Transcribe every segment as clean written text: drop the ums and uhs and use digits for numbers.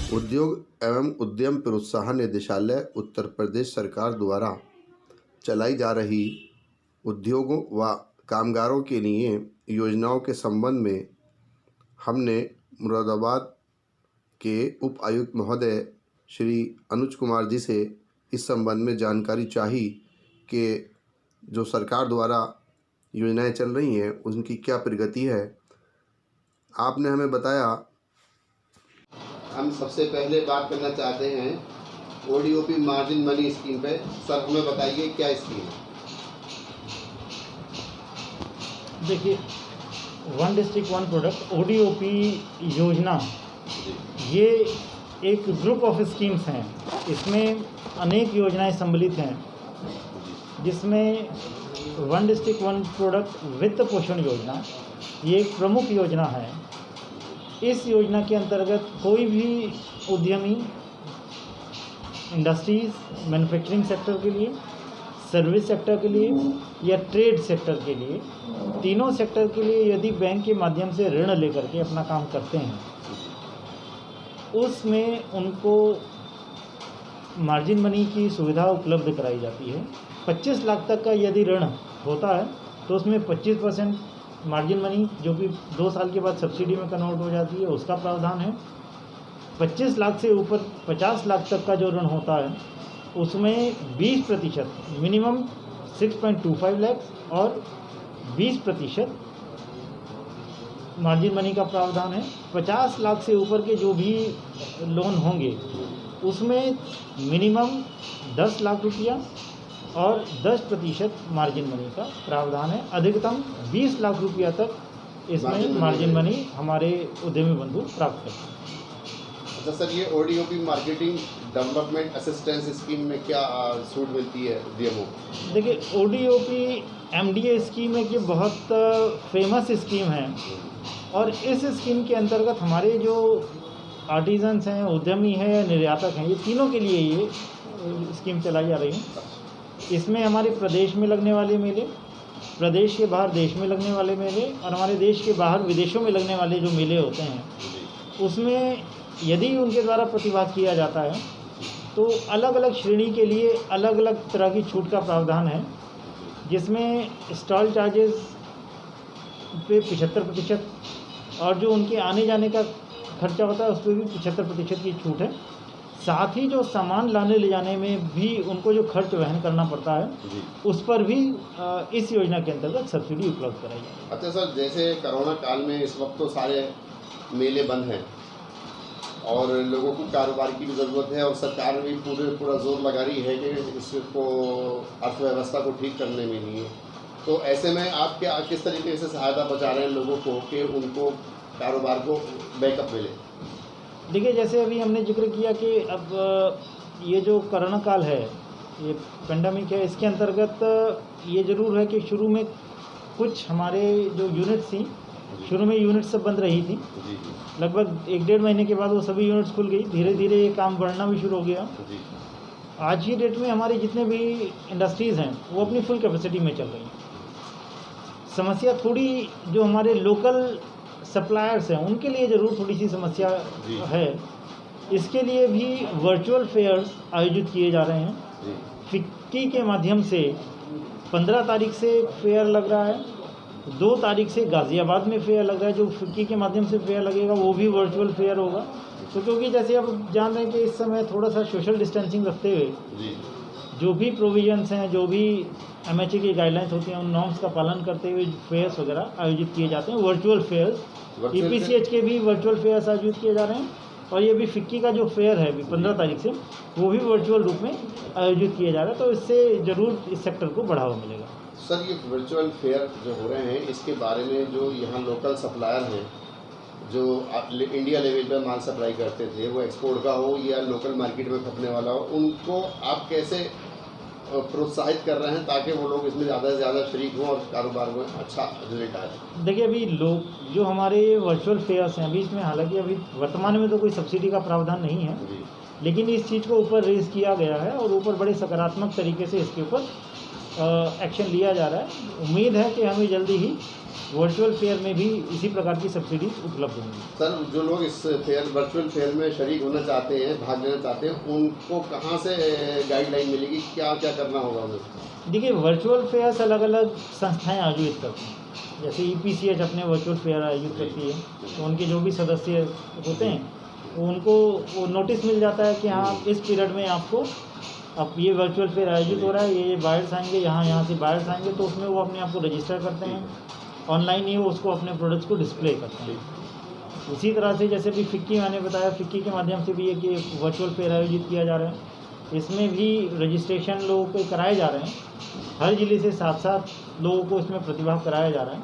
उद्योग एवं उद्यम प्रोत्साहन निदेशालय उत्तर प्रदेश सरकार द्वारा चलाई जा रही उद्योगों व कामगारों के लिए योजनाओं के संबंध में हमने मुरादाबाद के उप आयुक्त महोदय श्री अनुज कुमार जी से इस संबंध में जानकारी चाही कि जो सरकार द्वारा योजनाएं चल रही हैं उनकी क्या प्रगति है। आपने हमें बताया। हम सबसे पहले बात करना चाहते हैं ओडीओपी मार्जिन मनी स्कीम पे। सर हमें बताइए क्या स्कीम है। देखिए, one district one product ODOP योजना ये एक ग्रुप ऑफ स्कीम्स हैं। इसमें अनेक योजनाएं सम्मिलित हैं, जिसमें वन डिस्ट्रिक्ट वन प्रोडक्ट वित्त पोषण योजना ये एक प्रमुख योजना है। इस योजना के अंतर्गत कोई भी उद्यमी इंडस्ट्रीज, मैन्युफैक्चरिंग सेक्टर के लिए, सर्विस सेक्टर के लिए या ट्रेड सेक्टर के लिए, तीनों सेक्टर के लिए यदि बैंक के माध्यम से ऋण लेकर के अपना काम करते हैं, उसमें उनको मार्जिन मनी की सुविधा उपलब्ध कराई जाती है। 25 लाख तक का यदि ऋण होता है तो उसमें 25% मार्जिन मनी, जो कि 2 साल के बाद सब्सिडी में कन्वर्ट हो जाती है, उसका प्रावधान है। 25 लाख से ऊपर 50 लाख तक का जो ऋण होता है उसमें 20% मिनिमम 6.25 लाख और 20% मार्जिन मनी का प्रावधान है। 50 लाख से ऊपर के जो भी लोन होंगे उसमें मिनिमम 10 लाख रुपया और 10% मार्जिन मनी का प्रावधान है। अधिकतम 20 लाख रुपया तक इसमें मार्जिन मनी हमारे उद्यमी बंधु प्राप्त करते हैं। अच्छा सर, ये ODOP marketing development assistance scheme में क्या छूट मिलती है उद्यमों? देखिए, ओडीओपी एमडीए स्कीम एक ये बहुत फेमस स्कीम है और इस स्कीम के अंतर्गत हमारे जो आर्टिजन्स हैं, उद्यमी हैं या निर्यातक हैं, ये तीनों के लिए ये स्कीम चलाई जा रही है। इसमें हमारे प्रदेश में लगने वाले मेले, प्रदेश के बाहर देश में लगने वाले मेले और हमारे देश के बाहर विदेशों में लगने वाले जो मेले होते हैं, उसमें यदि उनके द्वारा प्रतिभाग किया जाता है तो अलग अलग श्रेणी के लिए अलग अलग तरह की छूट का प्रावधान है, जिसमें स्टॉल चार्जेस पे 75% और जो उनके आने जाने का खर्चा होता है उस पर भी 75% की छूट है। साथ ही जो सामान लाने ले जाने में भी उनको जो खर्च वहन करना पड़ता है उस पर भी इस योजना के अंतर्गत सब्सिडी उपलब्ध कराई जाए। अच्छा सर, जैसे कोरोना काल में इस वक्त तो सारे मेले बंद हैं और लोगों को कारोबार की भी ज़रूरत है और सरकार भी पूरा जोर लगा रही है कि इसको अर्थव्यवस्था को ठीक करने में लिए, तो ऐसे में आप क्या किस तरीके से सहायता पहुँचा रहे हैं लोगों को कि उनको कारोबार को बैकअप मिले? देखिए, जैसे अभी हमने जिक्र किया कि अब ये जो कोरोना काल है, ये पेंडेमिक है, इसके अंतर्गत ये ज़रूर है कि शुरू में कुछ हमारे जो यूनिट्स थी, शुरू में यूनिट सब बंद रही थी। लगभग 1-1.5 महीने के बाद वो सभी यूनिट्स खुल गई। धीरे धीरे ये काम बढ़ना भी शुरू हो गया। आज की डेट में हमारे जितने भी इंडस्ट्रीज़ हैं वो अपनी फुल कैपेसिटी में चल रही हैं। समस्या थोड़ी जो हमारे लोकल सप्लायर्स हैं उनके लिए ज़रूर थोड़ी सी समस्या है। इसके लिए भी वर्चुअल फेयर्स आयोजित किए जा रहे हैं। फिक्की के माध्यम से 15 तारीख से फेयर लग रहा है, 2 तारीख से गाज़ियाबाद में फेयर लग रहा है। जो फिक्की के माध्यम से फेयर लगेगा वो भी वर्चुअल फेयर होगा। तो क्योंकि जैसे आप जान रहे हैं कि इस समय थोड़ा सा सोशल डिस्टेंसिंग रखते हुए जो भी प्रोविजंस हैं, जो भी एमएचए की गाइडलाइंस होती हैं, उन नॉर्म्स का पालन करते हुए फेयर्स वगैरह आयोजित किए जाते हैं। वर्चुअल फेयर्स, ईपीसीएच के भी वर्चुअल फेयर्स आयोजित किए जा रहे हैं और ये भी फिक्की का जो फेयर है 15 तारीख से, वो भी वर्चुअल रूप में आयोजित किया जा रहा है। तो इससे ज़रूर इस सेक्टर को बढ़ावा मिलेगा। सर, ये वर्चुअल फेयर जो हो रहे हैं इसके बारे में जो यहाँ लोकल सप्लायर हैं जो इंडिया लेवल पर माल सप्लाई करते थे, वो एक्सपोर्ट का हो या लोकल मार्केट में खपने वाला हो, उनको आप कैसे प्रोत्साहित कर रहे हैं ताकि वो लोग इसमें ज़्यादा से ज़्यादा शरीक हों और कारोबार में अच्छा रिजल्ट आए? देखिए, अभी लोग जो हमारे वर्चुअल फेयर्स हैं, अभी इसमें हालांकि अभी वर्तमान में तो कोई सब्सिडी का प्रावधान नहीं है, लेकिन इस चीज़ को ऊपर रेज किया गया है और ऊपर बड़े सकारात्मक तरीके से इसके ऊपर एक्शन लिया जा रहा है। उम्मीद है कि हमें जल्दी ही वर्चुअल फेयर में भी इसी प्रकार की सब्सिडी उपलब्ध होंगी। सर, जो लोग इस वर्चुअल फेयर में शरीक होना चाहते हैं, भाग लेना चाहते हैं, उनको कहाँ से गाइडलाइन मिलेगी, क्या क्या करना होगा उन्हें? देखिए, वर्चुअल फेयर्स अलग अलग संस्थाएं आयोजित करती हैं। जैसे EPCH अपने वर्चुअल फेयर आयोजित करती है, तो उनके जो भी सदस्य होते हैं उनको वो नोटिस मिल जाता है कि हाँ इस पीरियड में आपको अब ये वर्चुअल फेयर आयोजित हो रहा है, ये बायर्स आएंगे, यहाँ से बायर्स आएंगे, तो उसमें वो अपने आप को रजिस्टर करते हैं, ऑनलाइन ही वो उसको अपने प्रोडक्ट्स को डिस्प्ले करते हैं। उसी तरह से जैसे भी फिक्की मैंने बताया, फिक्की के माध्यम से भी एक वर्चुअल फेयर आयोजित किया जा रहा है। इसमें भी रजिस्ट्रेशन लोगों को कराए जा रहे हैं, हर जिले से 7-7 लोगों को इसमें प्रतिभाग कराया जा रहा है।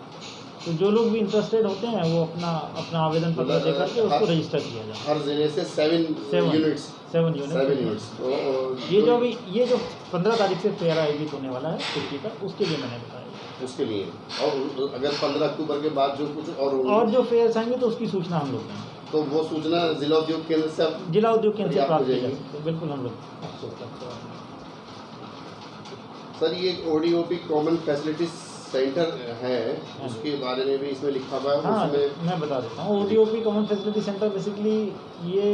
तो जो लोग भी इंटरेस्टेड होते हैं वो अपना आवेदन पत्र दे करके उसको रजिस्टर किया जाए। हर जिले से 7 यूनिट्स। ये जो 15 तारीख से फेयर आयोजित होने वाला है फिक्की का, उसके लिए मैंने बताया। उसके लिए, और अगर 15 अक्टूबर के बाद जो कुछ और जो फेयर्स आएंगे तो उसकी सूचना हम लोग देंगे। तो वो सूचना जिला उद्योग केंद्र से प्राप्त की जाएगी। बिल्कुल, हम लोग। सर, ये ODOP कॉमन फैसिलिटी सेंटर है, उसके बारे में भी इसमें लिखा हुआ है। हाँ, मैं बता देता हूँ। ODOP common facility centre basically ये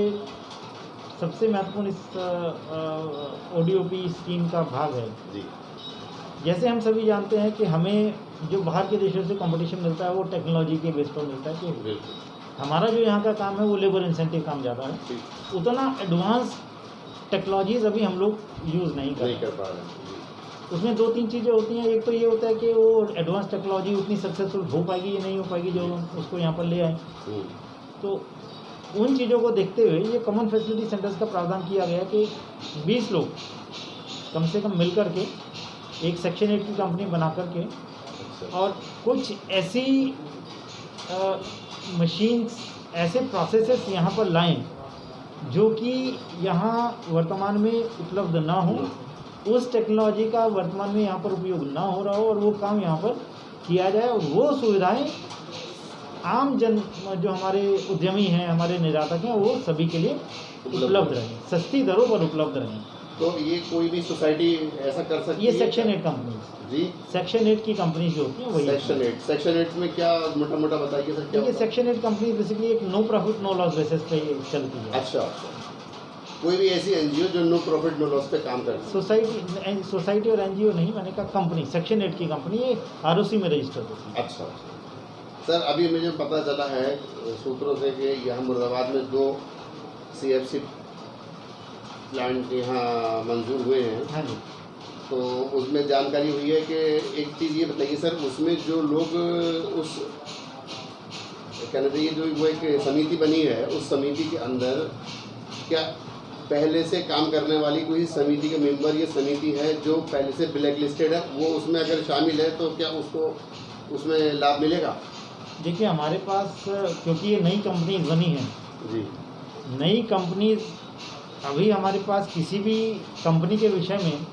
सबसे महत्वपूर्ण इस ODOP स्कीम का भाग है जी। जैसे हम सभी जानते हैं कि हमें जो बाहर के देशों से कंपटीशन मिलता है वो टेक्नोलॉजी के बेस पर मिलता है कि हमारा जो यहाँ का काम है वो लेबर इंसेंटिव काम ज़्यादा है, उतना एडवांस टेक्नोलॉजीज अभी हम लोग यूज़ नहीं कर पा रहे हैं। उसमें 2-3 चीज़ें होती हैं। एक तो ये होता है कि वो एडवांस टेक्नोलॉजी उतनी सक्सेसफुल हो पाएगी या नहीं हो पाएगी जो उसको यहाँ पर ले आए। तो उन चीज़ों को देखते हुए ये कॉमन फैसिलिटी सेंटर्स का प्रावधान किया गया कि 20 लोग कम से कम मिल कर के एक सेक्शन 8 की कंपनी बना करके और कुछ ऐसी मशीन्स, ऐसे प्रोसेसेस यहाँ पर लाएं जो कि यहाँ वर्तमान में उपलब्ध ना हो, उस टेक्नोलॉजी का वर्तमान में यहाँ पर उपयोग ना हो रहा हो और वो काम यहाँ पर किया जाए और वो सुविधाएं आम जन जो हमारे उद्यमी हैं, हमारे निर्यातक हैं, वो सभी के लिए उपलब्ध रहें, सस्ती दरों पर उपलब्ध रहें। तो ये कोई भी सोसाइटी ऐसा कर सकती है? ये सेक्शन 8 कंपनी जी, सेक्शन 8 की कंपनी जो होती है वही। सेक्शन 8 में क्या मोटा बताइए सर? देखिए, सेक्शन 8 कंपनी बेसिकली एक no profit no loss basis पे चलती है। अच्छा, कोई भी ऐसी NGO जो नो प्रॉफिट नो लॉस पे काम करती है? सोसाइटी और NGO नहीं, मैंने कहा कंपनी, सेक्शन 8 की कंपनी, ये ROC में रजिस्टर्ड होती है। अच्छा सर, अभी मुझे पता चला है सूत्रों से कि यहाँ मुरादाबाद में 2 CFC प्लांट यहाँ मंजूर हुए हैं। हाँ जी। तो उसमें जानकारी हुई है कि एक चीज़ ये बताइए सर, उसमें जो लोग उस कहना चाहिए जो वो एक समिति बनी है, उस समिति के अंदर क्या पहले से काम करने वाली कोई समिति के मेंबर ये समिति है जो पहले से ब्लैक लिस्टेड है, वो उसमें अगर शामिल है तो क्या उसको उसमें लाभ मिलेगा? देखिए, हमारे पास क्योंकि ये नई कंपनीज बनी हैं जी, नई कंपनीज, अभी हमारे पास किसी भी कंपनी के विषय में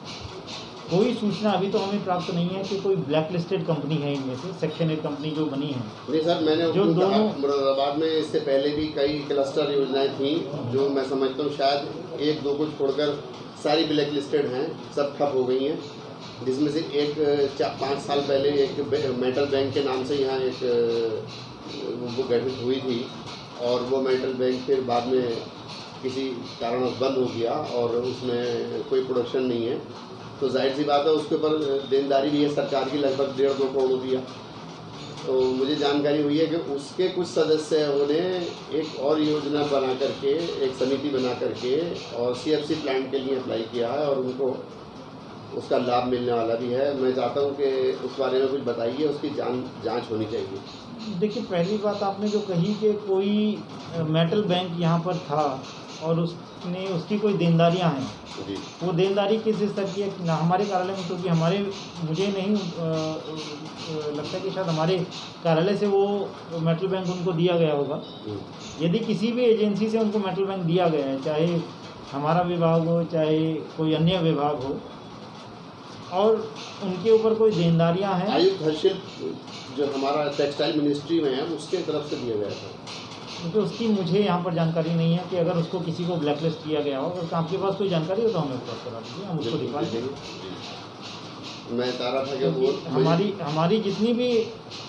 कोई सूचना अभी तो हमें प्राप्त नहीं है कि कोई ब्लैक लिस्टेड कंपनी है इनमें से, सेक्शन 8 कंपनी जो बनी है। नहीं सर, मैंने जो दोनों मुरादाबाद में इससे पहले भी कई क्लस्टर योजनाएं थी जो मैं समझता हूँ शायद 1-2 को छोड़कर सारी ब्लैक लिस्टेड हैं, सब ठप हो गई हैं, जिसमें से एक 5 साल पहले एक मेटल बैंक के नाम से यहाँ एक वो गठित हुई थी और वो मेटल बैंक फिर बाद में किसी कारणवश बंद हो गया और उसमें कोई प्रोडक्शन नहीं है। तो जाहिर सी बात है उसके ऊपर देनदारी भी है सरकार की, लगभग 1.5-2 करोड़ रुपया। तो मुझे जानकारी हुई है कि उसके कुछ सदस्यों ने एक और योजना बना करके, एक समिति बना करके और CFC प्लांट के लिए अप्लाई किया है और उनको उसका लाभ मिलने वाला भी है। मैं चाहता हूं कि उस बारे में कुछ बताइए, उसकी जांच होनी चाहिए। देखिए, पहली बात आपने जो कही कि कोई मेटल बैंक यहाँ पर था और उसकी कोई देनदारियाँ हैं, वो देनदारी किस स्तर की है ना हमारे कार्यालय में, क्योंकि मुझे नहीं लगता कि शायद हमारे कार्यालय से वो मेटल बैंक उनको दिया गया होगा। यदि किसी भी एजेंसी से उनको मेटल बैंक दिया गया है, चाहे हमारा विभाग हो चाहे कोई अन्य विभाग हो, और उनके ऊपर कोई देनदारियाँ हैं, आयुक्त हर्षिल जो हमारा टेक्सटाइल मिनिस्ट्री में है उसके तरफ से दिया गया था, तो उसकी मुझे यहाँ पर जानकारी नहीं है कि अगर उसको किसी को ब्लैकलिस्ट किया गया हो। अगर आपके पास कोई जानकारी हो तो हमें उपलब्ध करा दीजिए, हम उसको दिखा देंगे। मैं चाह रहा था कि वो क्योंकि हमारी जितनी भी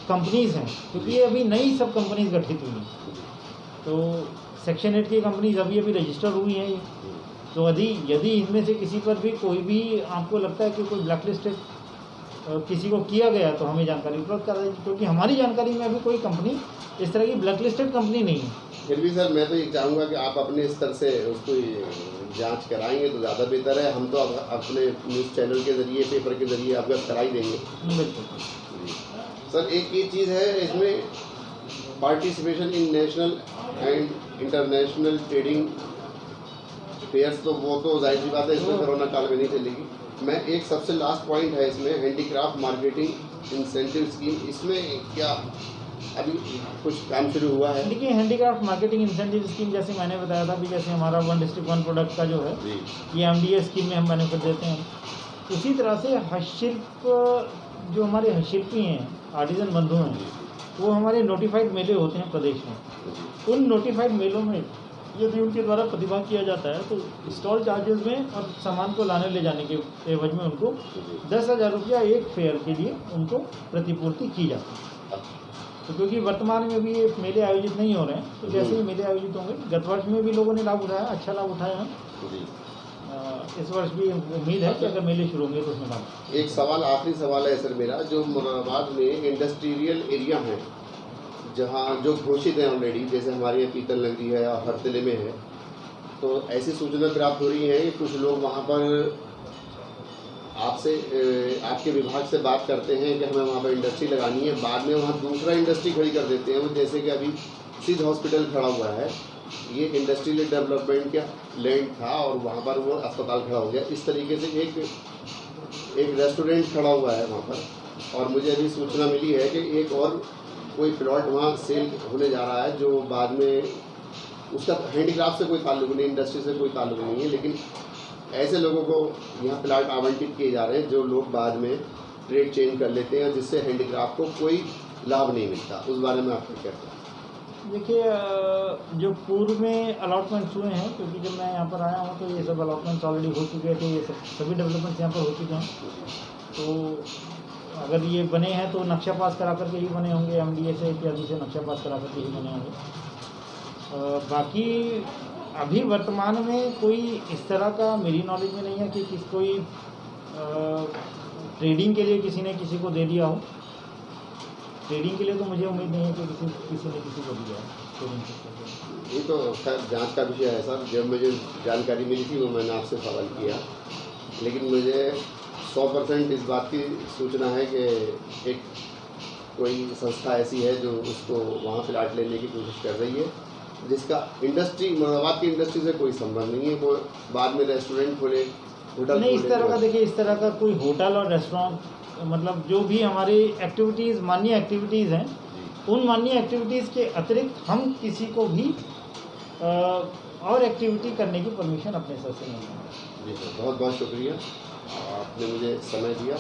कंपनीज हैं, क्योंकि ये अभी नई सब कंपनीज गठित हुई हैं, तो सेक्शन 8 की कंपनीज अभी रजिस्टर हुई हैं ये। तो यदि इनमें से किसी पर भी कोई भी आपको लगता है कि कोई ब्लैक लिस्टेड किसी को किया गया तो हमें जानकारी उपलब्ध करा दें, क्योंकि हमारी जानकारी में अभी कोई कंपनी इस तरह की ब्लैक लिस्टेड कंपनी नहीं है। फिर भी सर मैं तो ये चाहूँगा कि आप अपने स्तर से उसको जांच कराएंगे तो ज़्यादा बेहतर है। हम तो अपने न्यूज़ चैनल के ज़रिए, पेपर के ज़रिए अवगत करा ही देंगे। बिल्कुल सर एक ये चीज़ है इसमें, participation in national and international trading fairs, तो वो तो जाहिर सी बात है इसमें कोरोना काल में नहीं चलेगी। मैं एक सबसे लास्ट पॉइंट है इसमें, हैंडीक्राफ्ट मार्केटिंग इंसेंटिव स्कीम, इसमें क्या अभी कुछ काम शुरू हुआ है? देखिए, हैंडीक्राफ्ट मार्केटिंग इंसेंटिव स्कीम जैसे मैंने बताया था, अभी जैसे हमारा 1 डिस्ट्रिक्ट 1 प्रोडक्ट का जो है ये MDA स्कीम में हम बेनिफिट देते हैं। उसी तरह से हस्तशिल्प, जो हमारे हस्तशिल्पी हैं, आर्टिजन बंधु हैं, वो हमारे नोटिफाइड मेले होते हैं प्रदेश में। उन नोटिफाइड मेलों में यदि उनके द्वारा प्रतिभाग किया जाता है तो स्टॉल चार्जेस में और सामान को लाने ले जाने के एवज में उनको 10,000 रुपया एक फेयर के लिए उनको प्रतिपूर्ति की जाती है। तो क्योंकि वर्तमान में भी ये मेले आयोजित नहीं हो रहे हैं, तो जैसे ही मेले आयोजित होंगे, गत वर्ष में भी लोगों ने लाभ उठाया, अच्छा लाभ उठाया है। इस वर्ष भी उम्मीद है कि अगर मेले शुरू होंगे तो उसमें लाभ। एक सवाल, आखिरी सवाल है सर मेरा, जो मुरादाबाद में इंडस्ट्रियल एरिया है जहाँ जो घोषित है ऑलरेडी, जैसे हमारे यहाँ पीतल नगरी है और हरतले में है, तो ऐसी सूचना प्राप्त हो रही है कि कुछ लोग वहाँ पर आपसे आपके विभाग से बात करते हैं कि हमें वहाँ पर इंडस्ट्री लगानी है, बाद में वहाँ दूसरा इंडस्ट्री खड़ी कर देते हैं। वो जैसे कि अभी सिद्ध हॉस्पिटल खड़ा हुआ है, ये इंडस्ट्रियल डेवलपमेंट का लैंड था और वहाँ पर वो अस्पताल खड़ा हो गया। इस तरीके से एक रेस्टोरेंट खड़ा हुआ है वहाँ पर, और मुझे अभी सूचना मिली है कि एक और कोई प्लॉट वहाँ सेल होने जा रहा है, जो बाद में उसका हैंडीक्राफ्ट से कोई ताल्लुक नहीं, इंडस्ट्री से कोई ताल्लुक नहीं है, लेकिन ऐसे लोगों को यहाँ प्लाट आवंटित किए जा रहे हैं जो लोग बाद में ट्रेड चेंज कर लेते हैं, जिससे हैंडीक्राफ्ट को कोई लाभ नहीं मिलता। उस बारे में आप क्या कहते हैं? देखिए, जो पूर्व में अलॉटमेंट्स हुए हैं, क्योंकि जब मैं यहाँ पर आया हूँ तो ये सब अलॉटमेंट्स ऑलरेडी हो चुके थे, ये सभी डेवलपमेंट्स यहाँ पर हो चुके हैं। तो अगर ये बने हैं तो नक्शा पास करा करके ही बने होंगे, MDA से इत्यादि से नक्शा पास करा करके ही बने होंगे। बाकी अभी वर्तमान में कोई इस तरह का मेरी नॉलेज में नहीं है कि कोई ट्रेडिंग के लिए किसी ने किसी को दे दिया हो। ट्रेडिंग के लिए तो मुझे उम्मीद नहीं है कि किसी ने किसी को दिया है ट्रेडिंग। ये तो खैर जांच का विषय है सर। जब मुझे जानकारी मिली थी वो मैंने आपसे सवाल किया, लेकिन मुझे 100% इस बात की सूचना है कि एक कोई संस्था ऐसी है जो उसको वहाँ प्लाट लेने की कोशिश कर रही है, जिसका इंडस्ट्री, मुरादाबाद की इंडस्ट्री से कोई संबंध नहीं है। वो बाद में रेस्टोरेंट खोले, होटल नहीं, इस तरह का देखिए, इस तरह का कोई होटल और रेस्टोरेंट, मतलब जो भी हमारी एक्टिविटीज़, मान्य एक्टिविटीज़ हैं, उन मान्य एक्टिविटीज़ के अतिरिक्त हम किसी को भी और एक्टिविटी करने की परमिशन अपने सर से नहीं है। जी सर, बहुत बहुत शुक्रिया, आपने मुझे समय दिया।